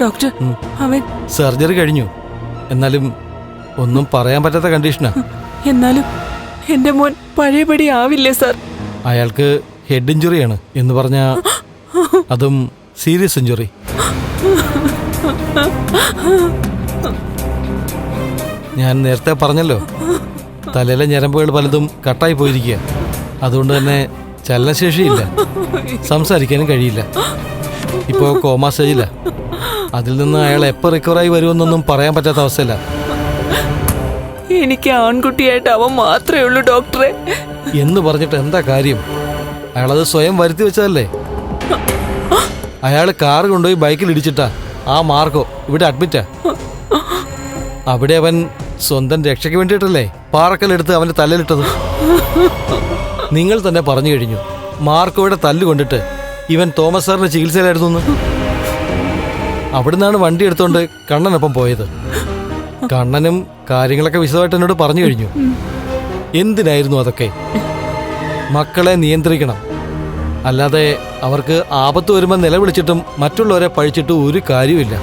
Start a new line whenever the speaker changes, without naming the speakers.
Doctor അവൻ
surgery കഴിഞ്ഞു. എന്നാലും ഒന്നും പറയാൻ പറ്റാത്ത കണ്ടീഷനാ.
എന്നാലും എന്റെ മോൻ പഴയപടി ആവില്ലേ സാർ?
അയാൾക്ക് ഹെഡ് ഇഞ്ചുറിയാണ് എന്ന് പറഞ്ഞ, അതും സീരിയസ് ഇഞ്ചുറി. ഞാൻ നേരത്തെ പറഞ്ഞല്ലോ, തലയിലെ ഞരമ്പുകൾ പലതും കട്ടായി പോയിരിക്കുക. അതുകൊണ്ട് തന്നെ ചലനശേഷിയില്ല, സംസാരിക്കാനും കഴിയില്ല. ഇപ്പോൾ കോമാ സ്റ്റേജില്ല. അതിൽ നിന്ന് അയാൾ എപ്പോൾ റിക്കവറായി വരുമെന്നൊന്നും പറയാൻ പറ്റാത്ത അവസ്ഥയില്ല.
എനിക്ക് ആൺകുട്ടിയായിട്ട് അവൻ മാത്രമേ ഉള്ളൂ ഡോക്ടറെ.
എന്ന് പറഞ്ഞിട്ട് എന്താ കാര്യം? അയാളത് സ്വയം വരുത്തി വെച്ചതല്ലേ. അയാൾ കാർ കൊണ്ടുപോയി ബൈക്കിൽ ഇടിച്ചിട്ടാ ആ മാർക്കോ ഇവിടെ അഡ്മിറ്റാ. അവിടെ അവൻ സ്വന്തം രക്ഷയ്ക്ക് വേണ്ടിയിട്ടല്ലേ പാറക്കല്ലെടുത്ത് അവന്റെ തലയിലിട്ടത്. നിങ്ങൾ തന്നെ പറഞ്ഞു കഴിഞ്ഞു, മാർക്കോയുടെ തല്ല് കൊണ്ടിട്ട് ഇവൻ തോമസ് സാറിന് ചികിത്സയിലായിരുന്നു. അവിടുന്നാണ് വണ്ടി എടുത്തോണ്ട് കണ്ണനൊപ്പം പോയത്. കണ്ണനും കാര്യങ്ങളൊക്കെ വിശദമായിട്ട് എന്നോട് പറഞ്ഞു കഴിഞ്ഞു. എന്തിനായിരുന്നു അതൊക്കെ? മക്കളെ നിയന്ത്രിക്കണം, അല്ലാതെ അവർക്ക് ആപത്ത് വരുമ്പോൾ നിലവിളിച്ചിട്ടും മറ്റുള്ളവരെ പഴിച്ചിട്ടും ഒരു കാര്യമില്ല.